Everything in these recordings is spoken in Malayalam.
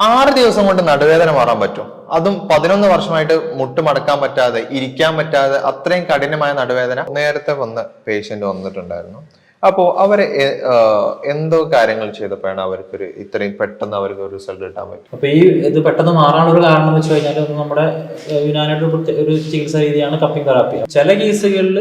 6 ദിവസം കൊണ്ട് നടുവേദന മാറാൻ പറ്റും. അതും 11 വർഷമായിട്ട് മുട്ട് മടക്കാൻ പറ്റാതെ ഇരിക്കാൻ പറ്റാതെ അത്രയും കഠിനമായ നടുവേദന. നേരത്തെ വന്ന പേഷ്യന്റ് വന്നിട്ടുണ്ടായിരുന്നു. അപ്പോൾ അവര് എന്തോ കാര്യങ്ങൾ ചെയ്തപ്പോഴാണ് അവർക്കൊരു ഇത്രയും പെട്ടെന്ന് അവർക്ക് ഒരു റിസൾട്ട് കിട്ടാൻ പറ്റും. അപ്പൊ ഇത് പെട്ടെന്ന് മാറാനുള്ള ഒരു കാരണം എന്ന് വെച്ച് കഴിഞ്ഞാൽ നമ്മുടെ യുനാനിയുടെ ഒരു ചികിത്സാ രീതിയാണ് കപ്പിംഗ് തെറാപ്പി. ചില കേസുകളിൽ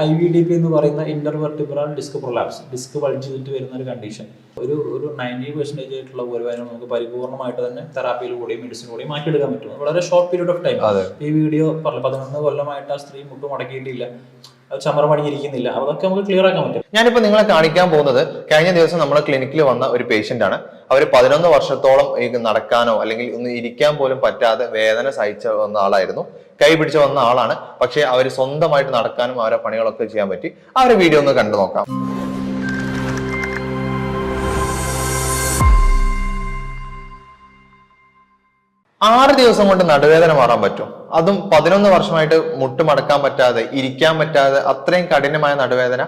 IVDP എന്ന് പറയുന്ന intervertebral disc prolapse, disc bulge ചെയ്തിട്ട് വരുന്ന ഒരു കണ്ടീഷൻ, ഒരു 90% ആയിട്ടുള്ള ഒരുപാട് നമുക്ക് പരിപൂർണമായിട്ട് തന്നെ തെറാപ്പിയിലൂടെയും മെഡിസിനിലൂടെയും മാറ്റിയെടുക്കാൻ പറ്റും. വളരെ ഷോർട്ട് പീരീഡ് ഓഫ് ടൈം. ഈ വീഡിയോ 11 കൊല്ലമായിട്ട് ആ സ്ത്രീ മുട്ട് മടക്കിയിട്ടില്ല, ചമരം പണിയിരിക്കുന്നില്ല, അതൊക്കെ നമുക്ക് ക്ലിയർ ആക്കാൻ പറ്റും. ഞാനിപ്പോ നിങ്ങളെ കാണിക്കാൻ പോകുന്നത് കഴിഞ്ഞ ദിവസം നമ്മുടെ ക്ലിനിക്കിൽ വന്ന ഒരു പേഷ്യന്റ് ആണ്. അവർ 11 വർഷത്തോളം നടക്കാനോ അല്ലെങ്കിൽ ഒന്ന് ഇരിക്കാൻ പോലും പറ്റാതെ വേദന സഹിച്ച വന്ന ആളായിരുന്നു. കൈ പിടിച്ച് വന്ന ആളാണ്. പക്ഷെ അവർ സ്വന്തമായിട്ട് നടക്കാനും അവരെ പണികളൊക്കെ ചെയ്യാൻ പറ്റി. ആ ഒരു വീഡിയോ ഒന്ന് കണ്ടു നോക്കാം. 6 ദിവസം കൊണ്ട് നടുവേദന മാറാൻ പറ്റും. അതും 11 വർഷമായിട്ട് മുട്ട് മടക്കാൻ പറ്റാതെ ഇരിക്കാൻ പറ്റാതെ അത്രയും കഠിനമായ നടുവേദന.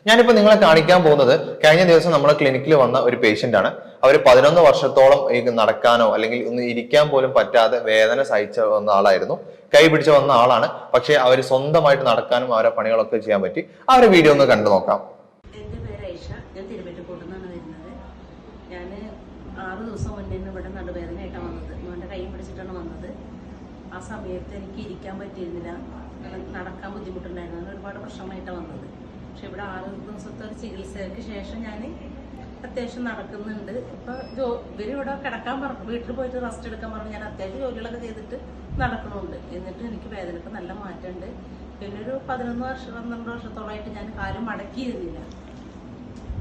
ഞാനിപ്പോ നിങ്ങളെ കാണിക്കാൻ പോകുന്നത് കഴിഞ്ഞ ദിവസം നമ്മുടെ ക്ലിനിക്കിൽ വന്ന ഒരു പേഷ്യന്റ് ആണ്. അവർ 11 വർഷത്തോളം നടക്കാനോ അല്ലെങ്കിൽ ഒന്ന് ഇരിക്കാൻ പോലും പറ്റാതെ വേദന സഹിച്ച വന്ന ആളായിരുന്നു. കൈ പിടിച്ച് വന്ന ആളാണ്. പക്ഷെ അവർ സ്വന്തമായിട്ട് നടക്കാനും അവരെ പണികളൊക്കെ ചെയ്യാൻ പറ്റി. ആ ഒരു വീഡിയോ ഒന്ന് കണ്ടു നോക്കാം. എൻ്റെ പേര് ഐഷ. ഞാൻ തിരുവനന്തപുരത്ത് നിന്നാണ് വരുന്നത്. ഞാൻ 6 ദിവസം മുന്നേ ഇവിടെ നടുവേദനയായിട്ടാണ് വന്നത്. മോൻ്റെ കൈ പിടിച്ചിട്ടാണ് വന്നത്. ആ സമയത്ത് എനിക്ക് ഇരിക്കാൻ പറ്റിയിരുന്നില്ല, നടക്കാൻ ബുദ്ധിമുട്ടുണ്ടായിരുന്നു. അങ്ങനെ ഒരുപാട് പ്രശ്നമായിട്ടാണ് വന്നത്. പക്ഷെ ഇവിടെ 6 ദിവസത്തെ ഒരു ചികിത്സയ്ക്ക് ശേഷം ഞാൻ അത്യാവശ്യം നടക്കുന്നുണ്ട്. ഇപ്പം ഇവരിവിടെ കിടക്കാൻ പറഞ്ഞു, വീട്ടിൽ പോയിട്ട് റെസ്റ്റ് എടുക്കാൻ പറഞ്ഞു. ഞാൻ അത്യാവശ്യം ജോലികളൊക്കെ ചെയ്തിട്ട് നടക്കണമുണ്ട്. എന്നിട്ട് എനിക്ക് വേദനക്ക് നല്ല മാറ്റമുണ്ട്. പിന്നെ ഒരു 12 വർഷത്തോളമായിട്ട് ഞാൻ കാല് മടക്കിയിരുന്നില്ല.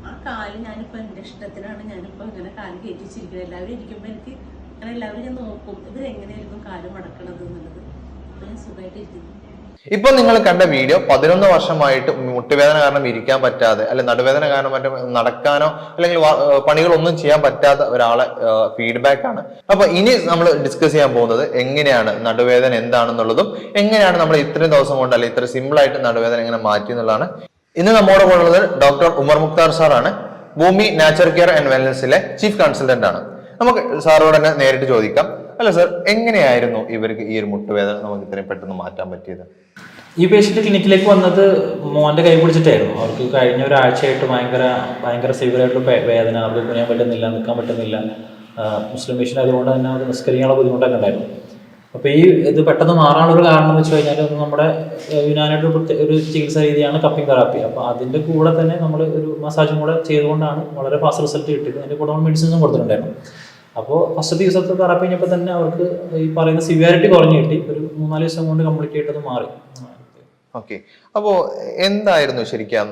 ആ കാല് ഞാനിപ്പോൾ എൻ്റെ ഇഷ്ടത്തിനാണ് ഞാനിപ്പോൾ ഇങ്ങനെ കാല് കയറ്റിച്ചിരിക്കുന്നത്. എല്ലാവരും ഇരിക്കുമ്പോൾ എനിക്ക് അങ്ങനെ എല്ലാവരും ഞാൻ നോക്കും ഇവരെങ്ങനെയായിരുന്നു കാല് മടക്കണത് എന്നുള്ളത്. അപ്പോൾ ഞാൻ സുഖമായിട്ട് ഇരിക്കുന്നു. ഇപ്പൊ നിങ്ങൾ കണ്ട വീഡിയോ 11 വർഷമായിട്ട് മുട്ടുവേദന കാരണം ഇരിക്കാൻ പറ്റാതെ അല്ലെ നടുവേദന കാരണം മറ്റേ നടക്കാനോ അല്ലെങ്കിൽ പണികളൊന്നും ചെയ്യാൻ പറ്റാത്ത ഒരാളെ ഫീഡ്ബാക്ക് ആണ്. അപ്പൊ ഇനി നമ്മൾ ഡിസ്കസ് ചെയ്യാൻ പോകുന്നത് എങ്ങനെയാണ് നടുവേദന എന്താണെന്നുള്ളതും എങ്ങനെയാണ് നമ്മൾ ഇത്രയും ദിവസം കൊണ്ട് അല്ലെ ഇത്ര സിമ്പിൾ ആയിട്ട് നടുവേദന എങ്ങനെ മാറ്റി എന്നുള്ളതാണ്. ഇന്ന് നമ്മുടെ കൂടെ ഉള്ളത് ഡോക്ടർ ഉമർ മുക്താർ സാറാണ്. ഭൂമി നാച്ചർ കെയർ ആൻഡ് വെൽനസിലെ ചീഫ് കൺസൾട്ടന്റ് ആണ്. നമുക്ക് സാറോട് തന്നെ നേരിട്ട് ചോദിക്കാം. അല്ല സാർ, എങ്ങനെയായിരുന്നു ഇവർക്ക് ഈ ഒരു മുട്ടുവേദന നമുക്ക് ഇത്രയും പെട്ടെന്ന് മാറ്റാൻ പറ്റിയത്? ഈ പേഷ്യന്റ് ക്ലിനിക്കിലേക്ക് വന്നത് മോന്റെ കൈ പിടിച്ചിട്ടായിരുന്നു. അവർക്ക് കഴിഞ്ഞ ഒരാഴ്ചയായിട്ട് ഭയങ്കര സിവിയറായിട്ടുള്ള വേദന, അവർക്ക് കുനിയാൻ പറ്റുന്നില്ല, നിൽക്കാൻ പറ്റുന്നില്ല. മുസ്ലിം പേഷ്യന്റ് അതുകൊണ്ട് തന്നെ അത് നിസ്കരിക്കാനുള്ള ബുദ്ധിമുട്ടൊക്കെ ഉണ്ടായിരുന്നു. അപ്പോൾ ഇത് പെട്ടെന്ന് മാറാനുള്ള ഒരു കാരണം എന്ന് വെച്ച് കഴിഞ്ഞാൽ നമ്മുടെ യുനാനിയുടെ ഒരു ചികിത്സാ രീതിയാണ് കപ്പിംഗ് തെറാപ്പി. അപ്പോൾ അതിൻ്റെ കൂടെ തന്നെ നമ്മൾ ഒരു മസാജും കൂടെ ചെയ്തുകൊണ്ടാണ് വളരെ ഫാസ്റ്റ് റിസൾട്ട് കിട്ടിയത്. അതിൻ്റെ കൂടെ നമ്മൾ മെഡിസിൻസും കൊടുത്തിട്ടുണ്ടായിരുന്നു. അപ്പോൾ ഫസ്റ്റ് ദിവസത്തെ തെറാപ്പി കഴിഞ്ഞപ്പോൾ തന്നെ അവർക്ക് ഈ പറയുന്ന സിവിയാരിറ്റി കുറഞ്ഞു കിട്ടി. ഒരു 3-4 ദിവസം കൊണ്ട് കംപ്ലീറ്റ് ആയിട്ടത് മാറി. ഓക്കെ. അപ്പോൾ എന്തായിരുന്നു ശരിക്കും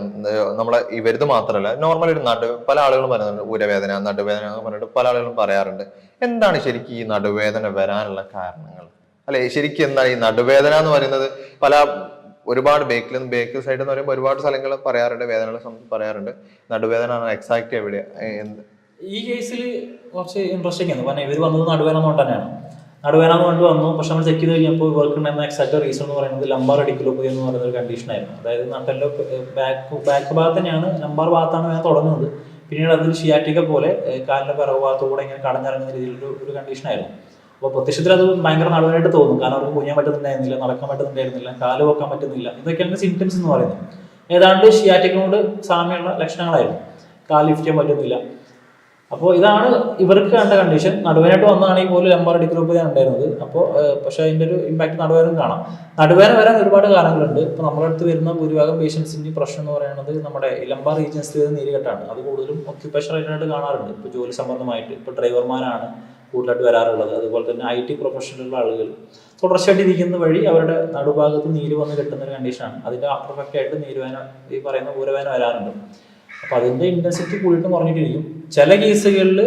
നമ്മളെ ഇവരുത് മാത്രമല്ല നോർമൽ ഒരു പല ആളുകളും പറയുന്നുണ്ട് ഊരവേദന, നടുവേദന എന്ന് പറഞ്ഞിട്ട് പല ആളുകളും പറയാറുണ്ട്. എന്താണ് ശരിക്കും ഈ നടുവേദന വരാനുള്ള കാരണങ്ങൾ? അല്ലെ, ശരിക്കും എന്താണ് ഈ നടുവേദന എന്ന് പറയുന്നത്? ഒരുപാട് ബേക്ക് സൈഡ് എന്ന് പറയുമ്പോൾ ഒരുപാട് സ്ഥലങ്ങൾ പറയാറുണ്ട്, വേദനകളെ സംബന്ധിച്ച് പറയാറുണ്ട്. നടുവേദന എക്സാക്ട് എവിടെയാ? ഈ കേസിൽ കുറച്ച് ഇൻട്രസ്റ്റിംഗ് ആണ്. കാരണം ഇവർ വന്നത് നടുവേദന കൊണ്ട് തന്നെയാണ്. നടുവേദന കൊണ്ട് വന്നു. പക്ഷെ നമ്മൾ ചെക്ക് ചെയ്ത് കഴിഞ്ഞപ്പോൾ ഇവർക്ക് ഉണ്ടായിരുന്ന എക്സാക്ട് റീസൺ എന്ന് പറയുന്നത് ലംബാർ അഡിക്കുലോപ്പതി എന്ന് പറയുന്ന ഒരു കണ്ടീഷനായിരുന്നു. അതായത് നട്ടലിൻ്റെ ബാക്ക് ഭാഗത്ത് തന്നെയാണ്, ലംബാർ ഭാഗത്താണ് വേദന തുടങ്ങുന്നത്. പിന്നീട് അതിൽ ഷിയാറ്റിക്ക പോലെ കാലിൻ്റെ പിറകു ഭാഗത്തുകൂടെ ഇങ്ങനെ കടഞ്ഞിറങ്ങുന്ന രീതിയിലൊരു കണ്ടീഷനായിരുന്നു. അപ്പോൾ പ്രത്യക്ഷത്തിൽ അത് ഭയങ്കര നടുവേദനയായിട്ട് തോന്നും. കാരണം അവർക്ക് കുനിയാൻ പറ്റുന്നുണ്ടായിരുന്നില്ല, നടക്കാൻ പറ്റുന്നുണ്ടായിരുന്നില്ല, കാല് വെക്കാൻ പറ്റുന്നില്ല. ഇതൊക്കെയാണ് സിംറ്റംസ് എന്ന് പറയുന്നത്. ഏതാണ്ട് ഷിയാറ്റിക്കിനോട് സാമ്യമുള്ള ലക്ഷണങ്ങളായിരുന്നു. കാല് ലിഫ്റ്റ് ചെയ്യാൻ പറ്റുന്നില്ല. അപ്പോൾ ഇതാണ് ഇവർക്ക് കണ്ട കണ്ടീഷൻ. നടുവേദനയായിട്ട് വന്നതാണെങ്കിൽ പോലും ലംബാർ അഡിക്കുലോപ്പതിയാണ് ഉണ്ടായിരുന്നത്. അപ്പോൾ പക്ഷേ അതിൻ്റെ ഒരു ഇമ്പാക്ട് നടുവേദന കാണാം. നടുവേദന വരാൻ ഒരുപാട് കാരണങ്ങളുണ്ട്. ഇപ്പോൾ നമ്മുടെ അടുത്ത് വരുന്ന ഭൂരിഭാഗം പേഷ്യൻസിൻ്റെ പ്രശ്നം എന്ന് പറയുന്നത് നമ്മുടെ ലംബാർ റീജിയൻസിൽ വരുന്ന നീരുകെട്ടാണ്. അത് കൂടുതലും ഒക്യുപേഷൻ റിലേറ്റഡ് കാണാറുണ്ട്. ഇപ്പോൾ ജോലി സംബന്ധമായിട്ട് ഇപ്പോൾ ഡ്രൈവർമാരാണ് കൂടുതലായിട്ട് വരാറുള്ളത്. അതുപോലെ തന്നെ IT പ്രൊഫഷനിലുള്ള ആളുകൾ തുടർച്ചയായിട്ട് ഇരിക്കുന്ന വഴി അവരുടെ നടുഭാഗത്ത് നീര് വന്ന് കെട്ടുന്ന ഒരു കണ്ടീഷനാണ്. അതിൻ്റെ ആഫ്റ്റർ എഫക്റ്റ് ആയിട്ട് നീരുവേദന, ഈ പറയുന്ന ഊരവേദന വരാറുണ്ട്. അപ്പോൾ അതിൻ്റെ ഇൻറ്റൻസിറ്റി കൂടിയിട്ട് കുറഞ്ഞിട്ടിരിക്കും. ചില കേസുകളിൽ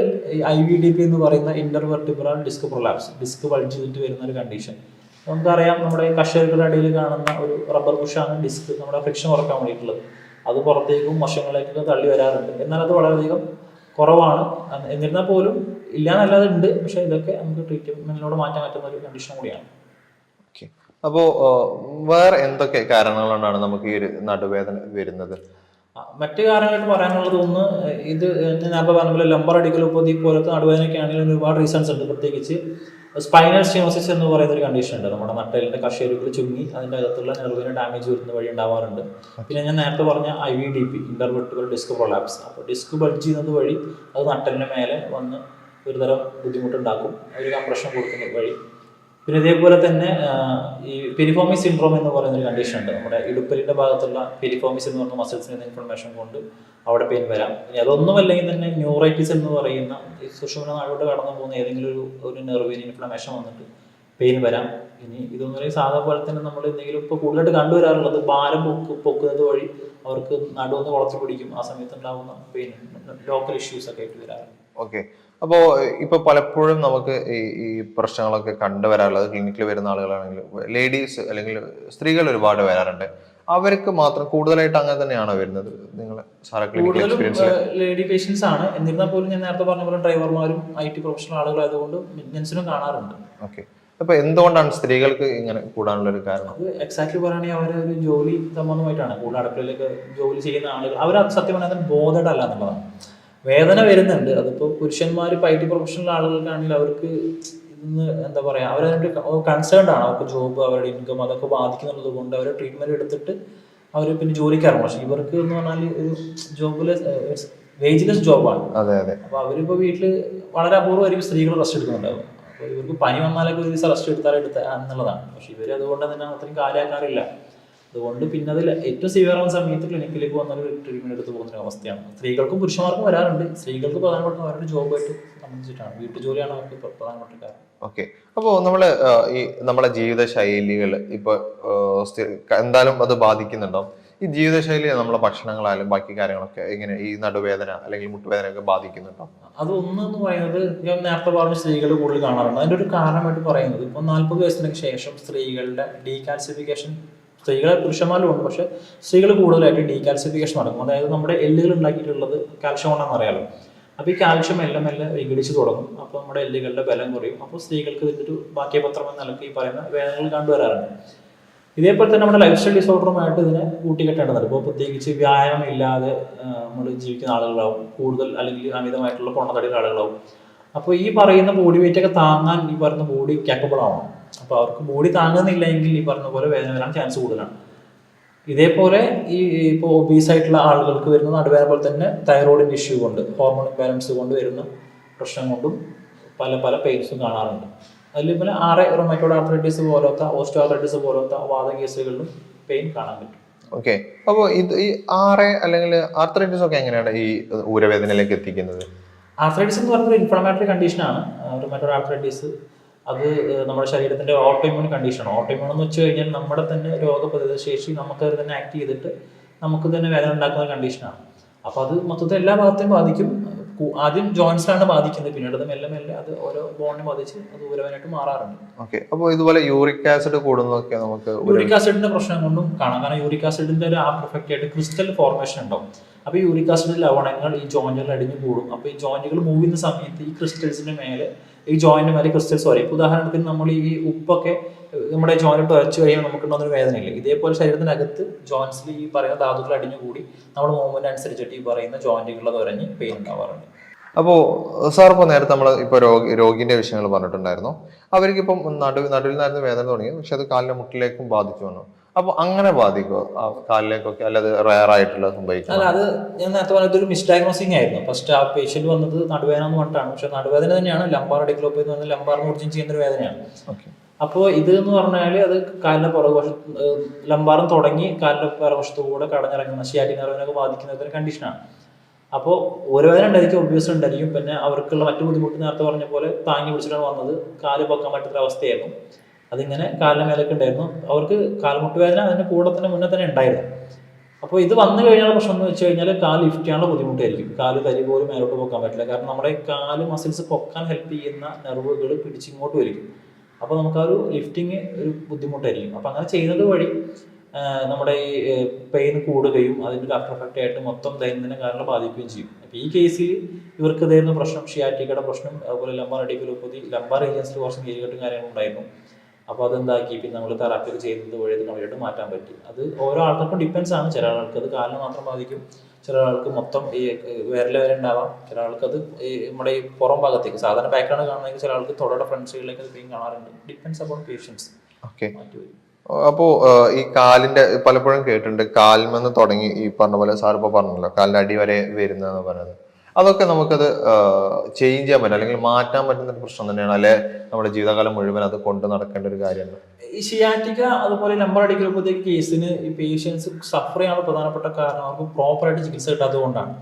IVDP എന്ന് പറയുന്ന intervertebral disc prolapse, disc bulge ചെയ്തിട്ട് വരുന്ന ഒരു കണ്ടീഷൻ. നമുക്കറിയാം, നമ്മുടെ കശേരുകളുടെ അടിയിൽ കാണുന്ന ഒരു റബ്ബർ ബുഷാണ് ഡിസ്ക്, നമ്മുടെ ഫ്രിക്ഷൻ കുറക്കാൻ വേണ്ടിയിട്ടുള്ളത്. അത് പുറത്തേക്കും വശങ്ങളിലേക്കൊക്കെ തള്ളി വരാറുണ്ട്. എന്നാൽ അത് വളരെയധികം കുറവാണ്. എന്നിരുന്നാൽ പോലും ഇല്ലാന്നല്ലാതെ ഉണ്ട്. പക്ഷേ ഇതൊക്കെ നമുക്ക് ട്രീറ്റ്മെന്റിലൂടെ മാറ്റാൻ പറ്റുന്ന ഒരു കണ്ടീഷൻ കൂടിയാണ്. ഓക്കെ. അപ്പോൾ വേറെ എന്തൊക്കെ കാരണങ്ങൾ കൊണ്ടാണ് നമുക്ക് ഈ ഒരു നടുവേദന വരുന്നത്? മറ്റു കാരണങ്ങളായിട്ട് പറയാനുള്ളത് ഒന്ന്, ഇത് ഞാൻ നേരത്തെ പറഞ്ഞ പോലെ ലംബർ അഡിക്കുലോപ്പതി പോലത്തെ നടുവേദനയൊക്കെ ആണെങ്കിലും ഒരുപാട് റീസൺസ് ഉണ്ട്. പ്രത്യേകിച്ച് സ്പൈനൽ സ്റ്റീനോസിസ് എന്ന് പറയുന്ന ഒരു കണ്ടീഷൻ ഉണ്ട്. നമ്മുടെ നട്ടലിന്റെ കശേരുക്കൾ ചുങ്ങി അതിൻ്റെ അകത്തുള്ള നെർവിന് ഡാമേജ് വരുന്ന വഴി ഉണ്ടാവാറുണ്ട്. പിന്നെ ഞാൻ നേരത്തെ പറഞ്ഞ IVDP, ഇന്റർവെർട്ടിബ്രൽ ഡിസ്ക് പ്രൊലാപ്സ്. അപ്പോൾ ഡിസ്ക് ബൾജ് ചെയ്യുന്നത് വഴി അത് നട്ടലിന്റെ മേലെ വന്ന് ഒരുതരം ബുദ്ധിമുട്ടുണ്ടാക്കും, ഒരു കംപ്രഷൻ കൊടുക്കുന്ന വഴി. പിന്നെ ഇതേപോലെ തന്നെ ഈ പെരിഫോമിക് സിൻഡ്രോം എന്ന് പറയുന്ന ഒരു കണ്ടീഷൻ ഉണ്ട്. നമ്മുടെ ഇടുപ്പലിന്റെ ഭാഗത്തുള്ള പെരിഫോമിക്സ് എന്ന് പറയുന്ന മസിൽസിന് ഇൻഫ്ലമേഷൻ കൊണ്ട് അവിടെ പെയിൻ വരാം. ഇനി അതൊന്നും അല്ലെങ്കിൽ തന്നെ ന്യൂറൈറ്റിസ് എന്ന് പറയുന്ന ഈ സുഷുമ്ന നാടിലോട്ട് കടന്നു പോകുന്ന ഏതെങ്കിലും ഒരു നെർവിന് ഇൻഫ്ലമേഷൻ വന്നിട്ട് പെയിൻ വരാം. ഇനി ഇതൊന്നും അല്ലെങ്കിൽ സാധാ പോലെ തന്നെ നമ്മൾ എന്തെങ്കിലും ഇപ്പോൾ കൂടുതലായിട്ട് കണ്ടുവരാറുള്ളത് ഭാരം പൊക്കുന്നത് വഴി അവർക്ക് നടുവൊന്ന് വളർത്തി പിടിക്കും. ആ സമയത്ത് ഉണ്ടാകുന്ന പെയിൻ ലോക്കൽ ഇഷ്യൂസ് ഒക്കെ ആയിട്ട് വരാറുണ്ട്. ഓക്കെ. അപ്പോൾ ഇപ്പൊ പലപ്പോഴും നമുക്ക് ഈ പ്രശ്നങ്ങളൊക്കെ കണ്ടുവരാറുള്ളത് ക്ലിനിക്കിൽ വരുന്ന ആളുകളാണെങ്കിൽ ലേഡീസ് അല്ലെങ്കിൽ സ്ത്രീകൾ ഒരുപാട് വരാറുണ്ട്. അവർക്ക് മാത്രം കൂടുതലായിട്ട് അങ്ങനെ തന്നെയാണോ വരുന്നത്? നിങ്ങൾ ലേഡി പേഷ്യൻസ് ആണ്. എന്നിരുന്നാൽ പോലും ഞാൻ നേരത്തെ പറഞ്ഞ പോലെ ഡ്രൈവർമാരും IT പ്രൊഫഷണൽ ആളുകളായതുകൊണ്ട് ജെൻസിനും കാണാറുണ്ട്. ഓക്കെ. അപ്പൊ എന്തുകൊണ്ടാണ് സ്ത്രീകൾക്ക് ഇങ്ങനെ കൂടാനുള്ള ഒരു കാരണം? അത് എക്സാക്ട്ലി പറയുകയാണെങ്കിൽ അവരൊരു ജോലി സംബന്ധമായിട്ടാണ്. കൂടുതൽ അടുക്കളയിലൊക്കെ ജോലി ചെയ്യുന്ന ആളുകൾ അവർ സത്യം പറഞ്ഞാൽ ബോധഡ് അല്ല എന്നുള്ളതാണ്. വേദന വരുന്നുണ്ട്. അതിപ്പോൾ പുരുഷന്മാർ ഇപ്പോൾ IT പ്രൊഫഷണൽ ആളുകൾക്കാണെങ്കിൽ അവർക്ക് ഇന്ന് എന്താ പറയുക, അവരതിൻ്റെ കൺസേൺഡ് ആണ്. അവർക്ക് ജോബ്, അവരുടെ ഇൻകം അതൊക്കെ ബാധിക്കുന്നുള്ളത് കൊണ്ട് അവർ ട്രീറ്റ്മെൻറ്റ് എടുത്തിട്ട് അവർ പിന്നെ ജോലിക്കാറുണ്ട്. പക്ഷെ ഇവർക്ക് എന്ന് പറഞ്ഞാൽ ഒരു ജോബില് വേജ്ലെസ് ജോബാണ്. അപ്പോൾ അവരിപ്പോൾ വീട്ടിൽ വളരെ അപൂർവമായിരിക്കും സ്ത്രീകൾ റെസ്റ്റ് എടുക്കുന്നുണ്ടാവും. അപ്പോൾ ഇവർക്ക് പനി വന്നാലൊക്കെ ഒരു ദിവസം റെസ്റ്റ് എടുത്താൽ എന്നുള്ളതാണ്. പക്ഷെ ഇവർ അതുകൊണ്ട് തന്നെ അത്രയും കാര്യമാക്കാറില്ല. അതുകൊണ്ട് പിന്നെ അതിൽ ഏറ്റവും സിവിയർ ആവുന്ന സമയത്ത് ക്ലിനിക്കിലേക്ക് വന്നൊരു ട്രീറ്റ്മെന്റ് എടുത്ത് പോകുന്ന ഒരു അവസ്ഥയാണ്. സ്ത്രീകൾക്കും പുരുഷന്മാർക്കും വരാറുണ്ട്. സ്ത്രീകൾക്ക് പ്രധാനപ്പെട്ട അവരുടെ ജോബായിട്ട് സംബന്ധിച്ചിട്ടാണ്, വീട്ടുജോലിയാണ് അവർക്ക് പ്രധാനപ്പെട്ട കാര്യം. ഓക്കെ. അപ്പോൾ നമ്മളെ ജീവിത ശൈലികൾ ഇപ്പോൾ എന്തായാലും അത് ബാധിക്കുന്നുണ്ടാവും. ഈ ജീവിതശൈലി നമ്മളെ ഭക്ഷണങ്ങളായാലും ബാക്കി കാര്യങ്ങളൊക്കെ എങ്ങനെ ഈ നടുവേദന അല്ലെങ്കിൽ മുട്ടുവേദന ഒക്കെ ബാധിക്കുന്നുണ്ടോ? അത് ഒന്നെന്ന് പറയുന്നത് ഞാൻ നേരത്തെ പറഞ്ഞ സ്ത്രീകൾ കൂടുതൽ കാണാറുണ്ട്. അതിൻ്റെ ഒരു കാരണമായിട്ട് പറയുന്നത് ഇപ്പം 40 വയസ്സിനൊക്കെ ശേഷം സ്ത്രീകളുടെ ഡീകാൽസിഫിക്കേഷൻ, സ്ത്രീകളെ പുരുഷന്മാരും ഉണ്ട്, പക്ഷെ സ്ത്രീകൾ കൂടുതലായിട്ട് ഡീകാൽസിഫിക്കേഷൻ നടക്കും. അതായത് നമ്മുടെ എല്ലുകൾ ഉണ്ടാക്കിയിട്ടുള്ളത് കാൽഷ്യം കൊണ്ടാണെന്ന് അറിയാലോ. അപ്പോൾ ഈ കാൽഷ്യം മെല്ലെ വിഘടിച്ച് തുടങ്ങും. അപ്പോൾ നമ്മുടെ എല്ലുകളുടെ ബലം കുറയും. അപ്പോൾ സ്ത്രീകൾക്ക് ഇതിൻ്റെ ഒരു ബാഹ്യപത്രം എന്ന നിലയ്ക്ക് ഈ പറയുന്ന വേദനകൾ കണ്ടുവരാറുണ്ട്. ഇതേപോലെ തന്നെ നമ്മുടെ ലൈഫ് സ്റ്റൈൽ ഡിസോർഡറുമായിട്ട് ഇതിനെ കൂട്ടിക്കെട്ടേണ്ടതുണ്ട്. ഇപ്പോൾ പ്രത്യേകിച്ച് വ്യായാമം ഇല്ലാതെ നമ്മൾ ജീവിക്കുന്ന ആളുകളാവും കൂടുതൽ, അല്ലെങ്കിൽ അമിതമായിട്ടുള്ള പൊണ്ണത്തടിയുള്ള ആളുകളാവും. അപ്പോൾ ഈ പറയുന്ന ബോഡി വെയിറ്റ് ഒക്കെ താങ്ങാൻ ഈ പറയുന്ന ബോഡി ക്യാപ്പബിൾ ആവണം. അപ്പോൾ അവർക്ക് ബോഡി താങ്ങുന്നില്ല എങ്കിൽ ഈ പറഞ്ഞ പോലെ വേദന വരാൻ ചാൻസ് കൂടുതലാണ്. ഇതേപോലെ ഈ ഇപ്പോൾ ഒബീസ് ആയിട്ടുള്ള ആളുകൾക്ക് വരുന്ന നടുവേദന പോലെ തന്നെ തൈറോയിഡിൻ്റെ ഇഷ്യൂ കൊണ്ട്, ഹോർമോൺ ഇംബാലൻസ് കൊണ്ട് വരുന്ന പ്രശ്നം കൊണ്ടും പല പെയിൻസും കാണാറുണ്ട്. അതിൽ പിന്നെ റൊമാറ്റോയിഡ് ആർത്രൈറ്റിസ് പോലത്തെ, ഓസ്റ്റോ ആർത്രൈറ്റിസ് പോലത്തെ വാത കേസുകളിലും പെയിൻ കാണാൻ പറ്റും. ഓക്കെ. അപ്പോൾ ഈ അല്ലെങ്കിൽ ആർത്രൈറ്റിസ് ഒക്കെ എങ്ങനെയാണ് ഈ ഊരവേദനയിലേക്ക് എത്തിക്കുന്നത്? ആർത്രൈറ്റിസ് എന്ന് പറയുന്നത് ഒരു ഇൻഫ്ലമേറ്ററി കണ്ടീഷനാണ്. റൊമാറ്റോയിഡ് ആർത്രൈറ്റിസ് അത് നമ്മുടെ ശരീരത്തിന്റെ ഓട്ടോഇമ്യൂൺ കണ്ടീഷനാണ്. ഓട്ടോഇമ്യൂൺ എന്ന് വെച്ച് കഴിഞ്ഞാൽ നമ്മുടെ തന്നെ രോഗപ്രതിരോധ ശേഷി നമുക്ക് തന്നെ ആക്ട് ചെയ്തിട്ട് നമുക്ക് തന്നെ വേദന ഉണ്ടാക്കുന്ന കണ്ടീഷനാണ്. അപ്പോൾ അത് മൊത്തത്തിൽ എല്ലാ ഭാഗത്തെയും ബാധിക്കും. ആദ്യം ജോയിൻസിലാണ് ബാധിക്കുന്നത്, പിന്നീട് അത് മെല്ലെ അത് ഓരോ ബോണിനെ ബാധിച്ച് അത് ഊരവേദനയായിട്ട് മാറാറുണ്ട്. ഓക്കെ. അപ്പോൾ ഇതുപോലെ യൂറിക് ആസിഡ് കൂടുന്നതൊക്കെ നമുക്ക് യൂറിക് ആസിഡിന്റെ പ്രശ്നം കൊണ്ടും കാണാം. കാരണം യൂറിക് ആസിഡിന്റെ ഒരു പെർഫെക്റ്റ് ആയിട്ട് ക്രിസ്റ്റൽ ഫോർമേഷൻ ഉണ്ടാവും. അപ്പോൾ ഈ യൂറിക് ആസിഡ് ലവണങ്ങൾ ഈ ജോയിന്റുകൾ അടിഞ്ഞു കൂടും. അപ്പോൾ ഈ ജോയിന്റുകൾ മൂവ് ചെയ്യുന്ന സമയത്ത് ഈ ക്രിസ്റ്റൽസിന്റെ മേലെ, ഈ ജോയിന്റ് മേലെ ക്രിസ്റ്റൽസ് പറയും. ഇപ്പോൾ ഉദാഹരണത്തിന് നമ്മൾ ഈ ഉപ്പൊക്കെ നമ്മുടെ ജോയിന്റ് ഉരച്ചു കഴിയുമ്പോൾ നമുക്കുണ്ടാകുന്ന വേദനയില്ല. ഇതേപോലെ ശരീരത്തിനകത്ത് ജോയിന്റ്സിൽ ഈ പറയുന്ന ധാതുക്കൾ അടിഞ്ഞുകൂടി നമ്മുടെ മൂവ്മെന്റ് അനുസരിച്ചിട്ട് ഈ പറയുന്ന ജോയിന്റുകൾ അത് ഉരഞ്ഞ് പെയിൻ ഉണ്ടാവാറുണ്ട്. അപ്പോൾ സാർ ഇപ്പോൾ നേരത്തെ നമ്മൾ ഇപ്പോൾ രോഗിന്റെ വിഷയങ്ങൾ പറഞ്ഞിട്ടുണ്ടായിരുന്നു. അവർക്ക് ഇപ്പം നടുവിനായിരുന്നു വേദന തുടങ്ങി, പക്ഷെ അത് കാലിന്റെ മുട്ടിലേക്കും ബാധിച്ചു വന്നു. അപ്പൊ അങ്ങനെ ബാധിക്കോ കാലിലേക്കൊക്കെ, അല്ലാതെ റയർ ആയിട്ടുള്ള സംഭവിക്കും? അല്ല, അത് ഞാൻ നേരത്തെ പറഞ്ഞത് ഒരു മിസ്ഡയഗ്നോസിങ് ആയിരുന്നു. ഫസ്റ്റ് ആ പേഷ്യന്റ് വന്നത് നടുവേദന എന്ന് പറഞ്ഞിട്ടാണ്. പക്ഷെ നടുവേദന തന്നെയാണ് ലംബാർ അഡിക്കുലോപ്പതി എന്ന് പറഞ്ഞാൽ ലംബാർ മുറിച്ചും ചെയ്യുന്ന ഒരു വേദനയാണ്. അപ്പോൾ ഇത് എന്ന് പറഞ്ഞാൽ അത് കാലിന്റെ പുറകുവശത്ത്, ലംബാറും തുടങ്ങി കാലിന്റെ പുറകുവശത്തു കൂടെ കടഞ്ഞിറങ്ങുന്ന ഷിയാറ്റിക് നെർവിനൊക്കെ ബാധിക്കുന്ന ഒരു കണ്ടീഷനാണ്. അപ്പോൾ ഊരവേദന ഉണ്ടായിരിക്കും, ഒബ്വിയസ് ഉണ്ടായിരിക്കും. പിന്നെ അവർക്കുള്ള മറ്റു ബുദ്ധിമുട്ട് നേരത്തെ പറഞ്ഞ പോലെ താങ്ങി പിടിച്ചിട്ടാണ് വന്നത്. കാല് പൊക്കാൻ പറ്റുന്ന അവസ്ഥയായിരുന്നു. അതിങ്ങനെ കാലിന് മേലൊക്കെ ഉണ്ടായിരുന്നു. അവർക്ക് കാൽമുട്ട് വേദന അതിൻ്റെ കൂടെ തന്നെ മുന്നേ തന്നെ ഉണ്ടായിരുന്നു. അപ്പോൾ ഇത് വന്നു കഴിഞ്ഞാൽ പ്രശ്നം എന്ന് വെച്ച് കഴിഞ്ഞാൽ കാല് ലിഫ്റ്റ് ചെയ്യാനുള്ള ബുദ്ധിമുട്ടായിരിക്കും. കാല് തരി പോലും മേലോട്ട് പൊക്കാൻ പറ്റില്ല. കാരണം നമ്മുടെ കാല് മസിൽസ് പൊക്കാൻ ഹെൽപ്പ് ചെയ്യുന്ന നെർവുകൾ പിടിച്ചിങ്ങോട്ട് വരും. അപ്പോൾ നമുക്ക് ആ ഒരു ലിഫ്റ്റിങ് ഒരു ബുദ്ധിമുട്ടായിരിക്കും. അപ്പോൾ അങ്ങനെ ചെയ്യുന്നത് വഴി നമ്മുടെ ഈ പെയിൻ കൂടുകയും അതിൻ്റെ ഒരു ആഫ്റ്റർ എഫക്റ്റ് ആയിട്ട് മൊത്തം ദൈനംദിന കാര്യങ്ങൾ ബാധിക്കുകയും ചെയ്യും. അപ്പോൾ ഈ കേസിൽ ഇവർക്ക് ഇതായിരുന്നു പ്രശ്നം, ഷിയാറ്റിക്കയുടെ പ്രശ്നം, അതുപോലെ ലംബാർ അഡിക്കുലോപ്പതി, ലംബാർ റീജിയൻസിൽ കുറച്ച് നീരുകെട്ടും കാര്യങ്ങളും ഉണ്ടായിരുന്നു. അപ്പോൾ അതെന്താക്കി പിന്നെ നമ്മൾ തെറാപ്പി ഒക്കെ ചെയ്യുന്നത് വഴി അത് കംപ്ലീറ്റ് മാറ്റാൻ പറ്റി. അത് ഓരോ ആൾക്കാർക്കും ഡിപ്പെൻസ് ആണ്. ചില ആൾക്ക് അത് കാലിന് മാത്രം ബാധിക്കും, ചില ആൾക്ക് മൊത്തം ഈ വിരൽ വരെ ഉണ്ടാവാം, ചില ആൾക്ക് അത് ഈ നമ്മുടെ ഈ പുറം ഭാഗത്തേക്ക് സാധാരണ ബാക്കാണ് കാണുന്നതെങ്കിൽ ചില ആൾക്ക് തൊടയുടെ ഫ്രണ്ട് സൈഡിലേക്ക് അത് പെയിൻ കാണാറുണ്ട്. Depends upon patients. ഓക്കെ. അപ്പോ ഈ കാലിന്റെ പലപ്പോഴും കേട്ടിട്ടുണ്ട്, കാലിമെന്ന് തുടങ്ങി ഈ പറഞ്ഞ പോലെ സാർ ഇപ്പൊ പറഞ്ഞല്ലോ കാലിന്റെ അടി വരെ വരുന്നതെന്ന് പറയുന്നത്, അതൊക്കെ നമുക്കത് ചേഞ്ച് ചെയ്യാൻ പറ്റും അല്ലെങ്കിൽ മാറ്റാൻ പറ്റുന്ന ഒരു പ്രശ്നം തന്നെയാണ്, അല്ലെ നമ്മുടെ ജീവിതകാലം മുഴുവൻ അത് കൊണ്ട് നടക്കേണ്ട ഒരു കാര്യമാണ്? ഈ ഷിയാറ്റിക്ക അതുപോലെ ലംബർ അടിക്കുമ്പോഴത്തേക്ക് കേസിന് ഈ പേഷ്യൻസ് സഫർ ചെയ്യാനുള്ള പ്രധാനപ്പെട്ട കാരണം അവർക്ക് പ്രോപ്പറായിട്ട് ചികിത്സ കിട്ടാത്തത് കൊണ്ടാണ്.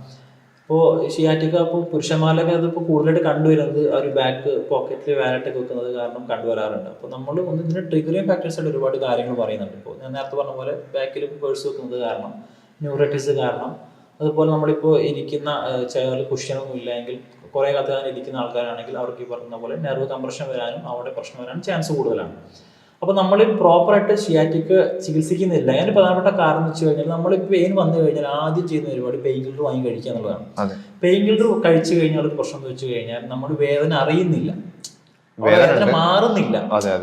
ഇപ്പോൾ ഷിയാറ്റിക്ക ഇപ്പോൾ പുരുഷന്മാരിലൊക്കെ അതിപ്പോൾ കൂടുതലായിട്ട് കണ്ടുവരുന്നത് ഒരു ബാക്ക് പോക്കറ്റിൽ വാലറ്റൊക്കെ വെക്കുന്നത് കാരണം കണ്ടുവരാറുണ്ട്. അപ്പോൾ നമ്മൾ ഒന്ന് ഇതിന് ട്രിഗറിങ് ഫാക്ടേഴ്സ് ആയിട്ട് ഒരുപാട് കാര്യങ്ങൾ പറയുന്നുണ്ട്. ഇപ്പോൾ ഞാൻ നേരത്തെ പറഞ്ഞ പോലെ ബാക്കിൽ പേഴ്സ് വെക്കുന്നത് കാരണം, ന്യൂറൈറ്റിസ് കാരണം, അതുപോലെ നമ്മളിപ്പോൾ ഇരിക്കുന്ന ചെയറിൽ കുഷ്യനൊന്നും ഇല്ലെങ്കിൽ കുറേ കാലത്ത് ഞാൻ ഇരിക്കുന്ന ആൾക്കാരാണെങ്കിൽ അവർക്ക് ഈ പറയുന്ന പോലെ നെർവ് കംപ്രഷൻ വരാനും അവിടെ പ്രശ്നം വരാനും ചാൻസ് കൂടുതലാണ്. അപ്പോൾ നമ്മൾ പ്രോപ്പറായിട്ട് ഷിയാറ്റിക് ചികിത്സിക്കുന്നില്ല. അതിന് പ്രധാനപ്പെട്ട കാരണം എന്ന് വെച്ച് കഴിഞ്ഞാൽ നമ്മൾ പെയിൻ വന്നു കഴിഞ്ഞാൽ ആദ്യം ചെയ്യുന്ന ഒരുപാട് പെയിൻ കില്ലർ വാങ്ങി കഴിക്കുക എന്നുള്ളതാണ്. പെയിൻ കില്ലർ കഴിച്ചു കഴിഞ്ഞാൽ ഒരു പ്രശ്നം എന്ന് വെച്ച് കഴിഞ്ഞാൽ നമ്മൾ വേദന അറിയുന്നില്ല, വേദന മാറുന്നില്ല.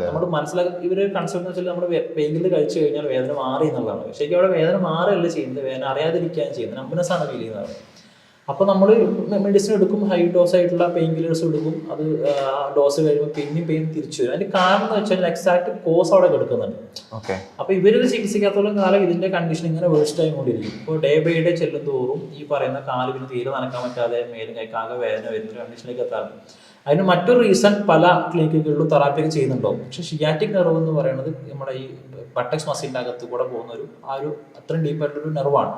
നമ്മൾ മനസ്സിലാക്കി ഇവര് കൺസെപ്റ്റ് എന്ന് വെച്ചാൽ നമ്മൾ പെയിൻ കില്ലർ കഴിച്ചു കഴിഞ്ഞാൽ വേദന മാറി എന്നുള്ളതാണ്. പക്ഷേ അവിടെ വേദന മാറുകയല്ല ചെയ്യുന്നത്, വേദന അറിയാതിരിക്കുകയാണ് ചെയ്യുന്നത്, നമ്പനസ് ആണ് ഫീൽ ചെയ്യുന്നത്. അപ്പോൾ നമ്മൾ മെഡിസിൻ എടുക്കും, ഹൈ ഡോസ് ആയിട്ടുള്ള പെയിൻ കില്ലേഴ്സ് എടുക്കും, അത് ഡോസ് കഴിയുമ്പോൾ പിന്നെയും പെയിൻ തിരിച്ചു വരും. അതിന്റെ കാരണം എന്ന് വെച്ചാൽ എക്സാക്ട് കോസ് അവിടെ കിടക്കുന്നുണ്ട്. അപ്പോൾ ഇവരിത് ചികിത്സിക്കാത്തോളം കാലം ഇതിന്റെ കണ്ടീഷൻ ഇങ്ങനെ വേഴ്സ്റ്റ് ആയിക്കൊണ്ടിരിക്കും. ഇപ്പോൾ ഡേ ബൈ ഡേ ചെല്ലും തോറും ഈ പറയുന്ന കാല് പിന്നെ തീരെ നനക്കാൻ പറ്റാതെ മേലും കൈക്കാകെ വേദന വരുന്ന ഒരു കണ്ടീഷനിലേക്ക് എത്താറുണ്ട്. അതിന് മറ്റൊരു റീസൺ പല ക്ലിനിക്കുകളിലും തെറാപ്പിയൊക്കെ ചെയ്യുന്നുണ്ടാവും. പക്ഷെ ഷിയാറ്റിക് നെർവ് എന്ന് പറയുന്നത് നമ്മുടെ ഈ ബട്ടക്സ് മസിലിന്റെ അകത്ത് കൂടെ പോകുന്ന ഒരു അത്രയും ഡീപ്പായിട്ടൊരു നെർവാണ്.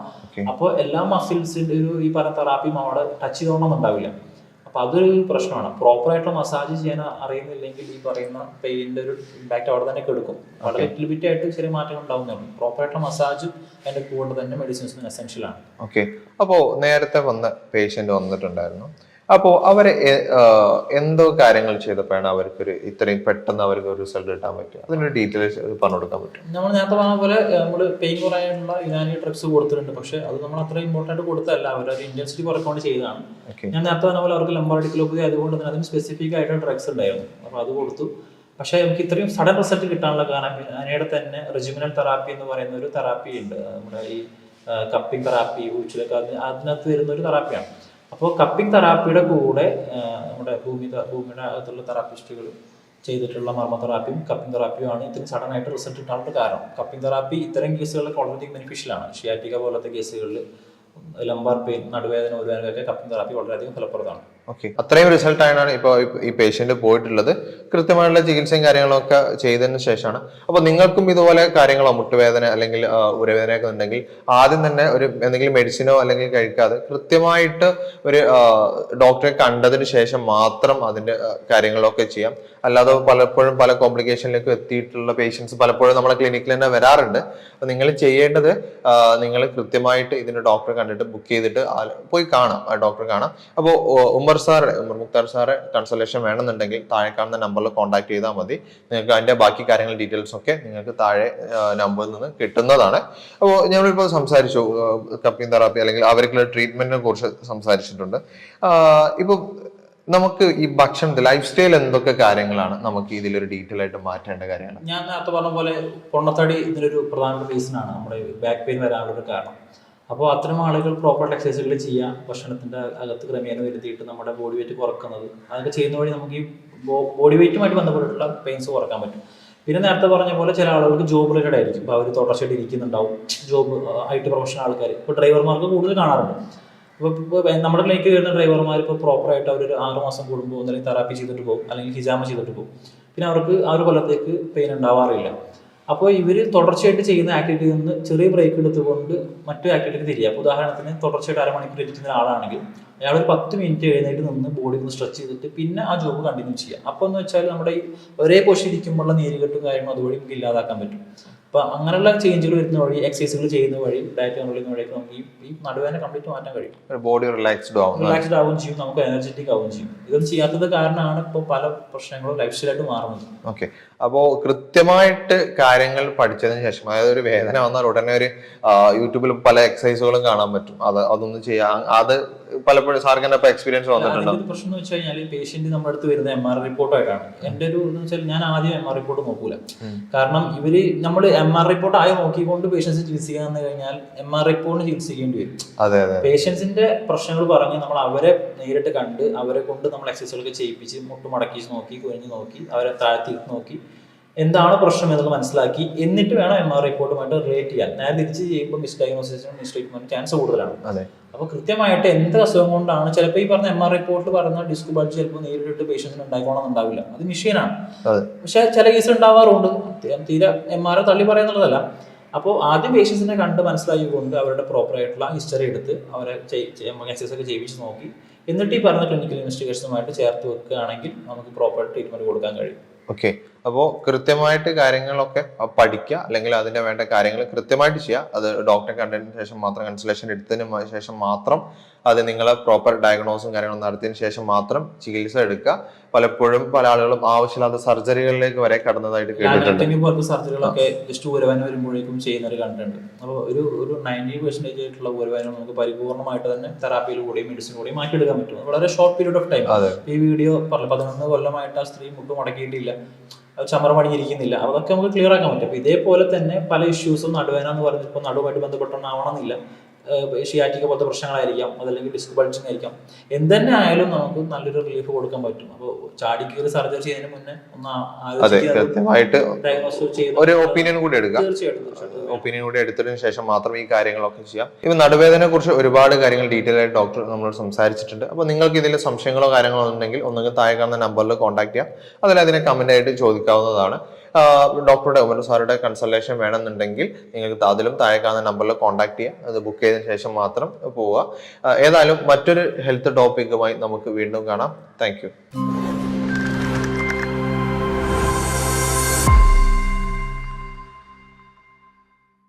അപ്പോൾ എല്ലാ മസിൽസിന്റെ ഈ പറയുന്ന തെറാപ്പിയും അവിടെ ടച്ച് ചെയ്തോണമെന്നുണ്ടാവില്ല. അപ്പൊ അതൊരു പ്രശ്നമാണ്. പ്രോപ്പറായിട്ട് മസാജ് ചെയ്യാൻ അറിയുന്നില്ലെങ്കിൽ ഈ പറയുന്ന പെയിന്റെ ഒരു ഇമ്പാക്ട് അവിടെ തന്നെ കെടുക്കും. വളരെ ലിറ്റിൽ ബിറ്റ് ആയിട്ട് ചെറിയ മാറ്റങ്ങൾ ഉണ്ടാവുന്നതാണ്. പ്രോപ്പറായിട്ട് മസാജും അതിന്റെ കൂടെ തന്നെ മെഡിസിൻസും എസെൻഷ്യൽ ആണ്. ഓക്കെ. അപ്പോൾ നേരത്തെ വന്ന പേഷ്യന്റ് വന്നിട്ടുണ്ടായിരുന്നു. അപ്പോൾ അവരെ എന്തോ കാര്യങ്ങൾ ചെയ്തപ്പോഴാണ് അവർക്കൊരു ഇത്രയും പെട്ടെന്ന് അവർക്ക് ഒരു റിസൾട്ട് കിട്ടാൻ പറ്റുക? അതിനൊരു ഡീറ്റെയിൽസ് പറഞ്ഞു കൊടുക്കാൻ പറ്റും? നമ്മൾ നേരത്തെ പറഞ്ഞ പോലെ നമ്മൾ പെയിൻ കുറയാനുള്ള യുനാനി ഡ്രഗ്സ് കൊടുത്തിട്ടുണ്ട്. പക്ഷെ അത് നമ്മൾ അത്ര ഇമ്പോർട്ടൻറ്റ് കൊടുത്തല്ല, അവരൊരു ഇന്റൻസിറ്റി കുറക്കൊണ്ട് ചെയ്തതാണ്. ഞാൻ നേരത്തെ പറഞ്ഞ പോലെ അവർക്ക് ലംബർ അഡിക്കുലോപ്പതി ആയതുകൊണ്ട് തന്നെ അതിന് സ്പെസിഫിക് ആയിട്ട് ഡ്രഗ്സ് ഉണ്ടായിരുന്നു. അപ്പോൾ അത് കൊടുത്തു. പക്ഷേ നമുക്ക് ഇത്രയും സഡൻ റിസൾട്ട് കിട്ടാനുള്ള കാരണം യുനാനിയുടെ തന്നെ റെജിമിനൽ തെറാപ്പി എന്ന് പറയുന്ന ഒരു തെറാപ്പി ഉണ്ട്. നമ്മുടെ ഈ കപ്പിംഗ് തെറാപ്പി, ഊച്ചിലൊക്കെ അതിനകത്ത് വരുന്ന ഒരു തെറാപ്പിയാണ്. അപ്പോൾ കപ്പിംഗ് തെറാപ്പിയുടെ കൂടെ നമ്മുടെ ഭൂമിയുടെ അകത്തുള്ള തെറാപ്പിസ്റ്റുകൾ ചെയ്തിട്ടുള്ള മർമ്മ തെറാപ്പിയും കപ്പിംഗ് തെറാപ്പിയുമാണ് ഇത്രയും സഡൻ ആയിട്ട് റിസൾട്ട് കിട്ടാനുള്ള കാരണം. കപ്പിംഗ് തെറാപ്പി ഇത്തരം കേസുകളിൽ വളരെയധികം ബെനിഫിഷ്യലാണ്. ഷിയാറ്റിക്ക പോലത്തെ കേസുകളിൽ ലംബാർ പെയിൻ, നടുവേദന, ഒരുവേദനയൊക്കെ കപ്പിംഗ് തെറാപ്പി വളരെയധികം ഫലപ്രദമാണ്. ഓക്കെ. അത്രയും റിസൾട്ട് ആയിട്ടാണ് ഇപ്പോൾ ഈ പേഷ്യന്റ് പോയിട്ടുള്ളത്. കൃത്യമായിട്ടുള്ള ചികിത്സയും കാര്യങ്ങളൊക്കെ ചെയ്തതിന് ശേഷമാണ്. അപ്പോൾ നിങ്ങൾക്കും ഇതുപോലെ കാര്യങ്ങളോ മുട്ടുവേദന അല്ലെങ്കിൽ ഉരവേദനയൊക്കെ ഉണ്ടെങ്കിൽ ആദ്യം തന്നെ ഒരു എന്തെങ്കിലും മെഡിസിനോ അല്ലെങ്കിൽ കഴിക്കാതെ കൃത്യമായിട്ട് ഒരു ഡോക്ടറെ കണ്ടതിന് ശേഷം മാത്രം അതിന്റെ കാര്യങ്ങളൊക്കെ ചെയ്യാം. അല്ലാതെ പലപ്പോഴും പല കോംപ്ലിക്കേഷനിലേക്ക് എത്തിയിട്ടുള്ള പേഷ്യൻസ് പലപ്പോഴും നമ്മളെ ക്ലിനിക്കിൽ തന്നെ വരാറുണ്ട്. അപ്പോൾ നിങ്ങൾ ചെയ്യേണ്ടത് നിങ്ങൾ കൃത്യമായിട്ട് ഇതിന്റെ ഡോക്ടറെ കണ്ടിട്ട് ബുക്ക് ചെയ്തിട്ട് പോയി കാണാം, ആ ഡോക്ടറെ കാണാം. അപ്പോൾ ഉമർ മുക്താർ സാറെ കൺസൾട്ടേഷൻ വേണമെന്നുണ്ടെങ്കിൽ താഴെ കാണുന്ന നമ്പറിൽ കോൺടാക്ട് ചെയ്താൽ മതി. നിങ്ങൾക്ക് അതിന്റെ ബാക്കി കാര്യങ്ങൾ ഡീറ്റെയിൽസ് ഒക്കെ നിങ്ങൾക്ക് താഴെ നമ്പറിൽ നിന്ന് കിട്ടുന്നതാണ്. അപ്പോൾ ഞങ്ങളിപ്പോൾ സംസാരിച്ചു കപ്പിംഗ് തെറാപ്പി അല്ലെങ്കിൽ അവർക്കുള്ള ട്രീറ്റ്മെന്റിനെ കുറിച്ച് സംസാരിച്ചിട്ടുണ്ട്. ഇപ്പൊ നമുക്ക് ഈ ഭക്ഷണത്തിൽ ലൈഫ് സ്റ്റൈൽ എന്തൊക്കെ കാര്യങ്ങളാണ് നമുക്ക് ഇതിലൊരു ഡീറ്റെയിൽ ആയിട്ട് മാറ്റേണ്ട കാര്യമാണ്? ഞാൻ നേരത്തെ പറഞ്ഞ പോലെ പൊണ്ണത്തടി ഇതിലൊരു പ്രധാനപ്പെട്ട റീസണാണ് നമ്മുടെ ബാക്ക് പെയിൻ വരാനുള്ള കാരണം. അപ്പോൾ അത്തരം ആളുകൾ പ്രോപ്പർ എക്സസൈസുകൾ ചെയ്യുക, ഭക്ഷണത്തിൻ്റെ അകത്ത് ക്രമീകരണം വരുത്തിയിട്ട് നമ്മുടെ ബോഡി വെയിറ്റ് കുറക്കുന്നത്, അതൊക്കെ ചെയ്യുന്ന വഴി നമുക്ക് ഈ ബോഡി വെയിറ്റുമായിട്ട് ബന്ധപ്പെട്ടിട്ടുള്ള പെയിൻസ് കുറക്കാൻ പറ്റും. പിന്നെ നേരത്തെ പറഞ്ഞ പോലെ ചില ആളുകൾക്ക് ജോബ് റിലേറ്റഡ് ആയിരിക്കും. ഇപ്പോൾ അവർ തുടർച്ചയായിട്ട് ഇരിക്കുന്നുണ്ടാവും, ജോബ് IT പ്രൊഫഷണൽ ആൾക്കാർ. ഇപ്പോൾ ഡ്രൈവർമാർക്ക് കൂടുതൽ കാണാറുണ്ട്. ഇപ്പോൾ നമ്മുടെ ക്ലിനിക്ക് വരുന്ന ഡ്രൈവർമാർ ഇപ്പോൾ പ്രോപ്പറായിട്ട് അവരൊരു 6 മാസം കൂടുമ്പോൾ ഒന്നെങ്കിൽ തെറാപ്പി ചെയ്തിട്ട് പോകും, അല്ലെങ്കിൽ ഹിജാമ ചെയ്തിട്ട് പോകും. പിന്നെ അവർക്ക് ആ ഒരു കൊല്ലത്തേക്ക് പെയിൻ ഉണ്ടാവാറില്ല. അപ്പോൾ ഇവർ തുടർച്ചയായിട്ട് ചെയ്യുന്ന ആക്ടിവിറ്റിയിൽ നിന്ന് ചെറിയ ബ്രേക്ക് എടുത്തുകൊണ്ട് മറ്റു ആക്ടിവിറ്റിക്ക് തിരിയുക. അപ്പോൾ ഉദാഹരണത്തിന് തുടർച്ചയായിട്ട് അരമണിക്കൂർ ഇരിക്കുന്ന ആളാണെങ്കിൽ അയാൾ ഒരു 10 മിനിറ്റ് എഴുന്നേറ്റ് നിന്ന് ബോഡി ഒന്ന് സ്ട്രെച്ച് ചെയ്തിട്ട് പിന്നെ ആ ജോബ് കണ്ടിന്യൂ ചെയ്യുക. അപ്പോൾ എന്ന് വെച്ചാൽ നമ്മുടെ ഈ ഒരേ പൊസിഷൻ ഇരിക്കുമ്പോഴുള്ള നീരുകെട്ടും കാര്യങ്ങളും അതുവഴി നമുക്ക് ഇല്ലാതാക്കാൻ പറ്റും. അപ്പോൾ അങ്ങനെയുള്ള ചേഞ്ചുകൾ വരുന്ന വഴി, എക്സസൈസുകൾ ചെയ്യുന്ന വഴി, ഡയറ്റ് കൺട്രോൾ ചെയ്യുന്ന വഴിയൊക്കെ നമുക്ക് ഈ നടുവേദന കംപ്ലീറ്റ് മാറ്റാൻ കഴിയും. ബോഡി റിലാക്സ്ഡ് ആവുകയും ചെയ്യും, നമുക്ക് എനർജറ്റിക് ആവുകയും ചെയ്യും. ഇതൊന്നും ചെയ്യാത്തത് കാരണമാണ് ഇപ്പോൾ പല പ്രശ്നങ്ങളും ലൈഫ് സ്റ്റൈലായിട്ട് മാറുന്നത്. ഓക്കെ, അപ്പോൾ കൃത്യമായിട്ട് കാര്യങ്ങൾ പഠിച്ചതിന് ശേഷം, അതായത് ഒരു വേദന വന്നാൽ ഉടനെ ഒരു യൂട്യൂബിൽ പല എക്സസൈസുകളും കാണാൻ പറ്റും, അതൊന്നും ചെയ്യാം, അത് പലപ്പോഴും സാർക്ക് എക്സ്പീരിയൻസ് വന്നിട്ടുണ്ടോ? പ്രശ്നം എന്ന് വെച്ച് കഴിഞ്ഞാൽ പേഷ്യന്റ് നമ്മുടെ അടുത്ത് വരുന്ന MRI റിപ്പോർട്ടായിട്ടാണ്. എൻ്റെ ഒരു എന്ന് വെച്ചാൽ ഞാൻ ആദ്യം MRI റിപ്പോർട്ട് നോക്കൂല. കാരണം നമ്മൾ MRI റിപ്പോർട്ട് ആയി നോക്കിക്കൊണ്ട് പേഷ്യൻസ് ചികിത്സിക്കാന്ന് കഴിഞ്ഞാൽ MRI റിപ്പോർട്ടിന് ചികിത്സിക്കേണ്ടി വരും. പേഷ്യൻസിന്റെ പ്രശ്നങ്ങൾ പറഞ്ഞ് നമ്മൾ അവരെ നേരിട്ട് കണ്ട് അവരെ കൊണ്ട് നമ്മൾ എക്സസൈസുകളൊക്കെ ചെയ്യിപ്പിച്ച് മുട്ട് മടക്കി നോക്കി, കുനിഞ്ഞ് നോക്കി, അവരെ താഴ്ത്തി നോക്കി എന്താണ് പ്രശ്നം എന്നുള്ളത് മനസ്സിലാക്കി എന്നിട്ട് വേണം MRI റിപ്പോർട്ടുമായിട്ട് റിലേറ്റ് ചെയ്യാൻ. നേരെ തിരിച്ച് ചെയ്യുമ്പോൾ മിസ്ഡയഗ്നോസിസിനും മിസ്ട്രീറ്റ്മെന്റിനും ചാൻസ് കൂടുതലാണ്. അപ്പൊ കൃത്യമായിട്ട് എന്ത് അസുഖം കൊണ്ടാണ്, ചിലപ്പോൾ ഈ പറഞ്ഞ MRI റിപ്പോർട്ടിൽ പറയുന്ന ഡിസ്ക് ബൾജ് ചിലപ്പോൾ നേരിട്ട് പേഷ്യൻസിന് ഉണ്ടായിക്കോണം ഉണ്ടാവില്ല, അത് മെഷീനാണ്. പക്ഷെ ചില കേസ് ഉണ്ടാവാറുണ്ട്, തീരെ MRI തള്ളി പറയുന്നുള്ളതല്ല. അപ്പോൾ ആദ്യം പേഷ്യൻസിനെ കണ്ട് മനസ്സിലാക്കിക്കൊണ്ട് അവരുടെ പ്രോപ്പർ ആയിട്ടുള്ള ഹിസ്റ്ററി എടുത്ത് അവരെ എക്സസൈസ് ഒക്കെ ചെയ്യിപ്പിച്ച് നോക്കി എന്നിട്ട് ഈ പറഞ്ഞ ക്ലിനിക്കൽ ഇൻവെസ്റ്റിഗേഷനുമായിട്ട് ചേർത്ത് വെക്കുകയാണെങ്കിൽ നമുക്ക് പ്രോപ്പർ ട്രീറ്റ്മെന്റ് കൊടുക്കാൻ കഴിയും. ഓക്കെ, അപ്പോൾ കൃത്യമായിട്ട് കാര്യങ്ങളൊക്കെ പഠിക്കുക, അല്ലെങ്കിൽ അതിന്റെ വേണ്ട കാര്യങ്ങൾ കൃത്യമായിട്ട് ചെയ്യുക. അത് ഡോക്ടറെ കണ്ടതിന് ശേഷം മാത്രം, കൺസൾട്ടേഷൻ എടുത്തതിന് ശേഷം മാത്രം, അത് നിങ്ങളെ പ്രോപ്പർ ഡയഗ്നോസും കാര്യങ്ങളും നടത്തിയതിനു ശേഷം മാത്രം ചികിത്സ എടുക്കുക. പലപ്പോഴും പല ആളുകളും ആവശ്യമില്ലാത്ത സർജറികളിലേക്ക് വരെ കടന്നതായിട്ട് കേട്ടിട്ടുണ്ട്. സർജറികളൊക്കെ ജസ്റ്റ് ഊരവേദന വരുമ്പോഴേക്കും ചെയ്യുന്നവർ കണ്ടിട്ടുണ്ട്. അപ്പോൾ ഒരു 90% ആയിട്ടുള്ള ഊരവേദന നമുക്ക് പരിപൂർണ്ണമായിട്ട് തന്നെ തെറാപ്പിയിലൂടെയും മെഡിസിനിലൂടെയും മാറ്റിയെടുക്കാൻ പറ്റും വളരെ ഷോർട്ട് പീരീഡ് ഓഫ് ടൈം. ഈ വീഡിയോ പറഞ്ഞു 11 കൊല്ലമായിട്ട് ആ സ്ത്രീ മുട്ട് മടക്കിയിട്ടില്ല, ചമറ പണിഞ്ഞിരിക്കുന്നില്ല, അതൊക്കെ നമുക്ക് ക്ലിയർ ആക്കാൻ പറ്റും. അപ്പോൾ ഇതേപോലെ തന്നെ പല ഇഷ്യൂസും നടുവേദന എന്ന് പറഞ്ഞാൽ ഇപ്പോൾ നടുവുമായിട്ട് ബന്ധപ്പെട്ടൊന്നാവണമെന്നില്ല, ഷിയാറ്റിക്ക പോലത്തെ പ്രശ്നങ്ങളായിരിക്കാം, അതല്ലെങ്കിൽ ഡിസ്ക് ബൾജിങ് ആയിരിക്കാം, എന്തെന്നെ ആയാലും നമുക്ക് നല്ലൊരു റിലീഫ് കൊടുക്കാൻ പറ്റും. അപ്പോൾ ചാടിക്കേറി സർജറി ചെയ്യുന്നതിന് മുന്നേ ഒരു ഒപ്പീനിയൻ കൂടി എടുക്കാം. ഒപ്പീനിയൻ കൂടി എടുത്തതിന് ശേഷം മാത്രം ഈ കാര്യങ്ങളൊക്കെ ചെയ്യാം. ഇപ്പൊ നടുവേദനയെ കുറിച്ച് ഒരുപാട് കാര്യങ്ങൾ ഡീറ്റെയിൽ ആയിട്ട് ഡോക്ടർ നമ്മളോട് സംസാരിച്ചിട്ടുണ്ട്. അപ്പോൾ നിങ്ങൾക്ക് ഇതിൽ സംശയങ്ങളോ കാര്യങ്ങളോ ഉണ്ടെങ്കിൽ ഒന്നുകിൽ താഴെ കാണുന്ന നമ്പറിൽ കോൺടാക്ട് ചെയ്യാം, അതിൽ അതിനെ കമന്റ് ആയിട്ട് ചോദിക്കാവുന്നതാണ്. ഡോക്ടറുടെ ഉമർ സാറുടെ കൺസൾട്ടേഷൻ വേണമെന്നുണ്ടെങ്കിൽ നിങ്ങൾക്ക് അതിലും താഴെ കാണുന്ന നമ്പറിൽ കോൺടാക്ട് ചെയ്യാം. അത് ബുക്ക് ചെയ്തതിനു ശേഷം മാത്രം പോവുക. ഏതായാലും മറ്റൊരു ഹെൽത്ത് ടോപ്പിക്കുമായി നമുക്ക് വീണ്ടും കാണാം. Thank you.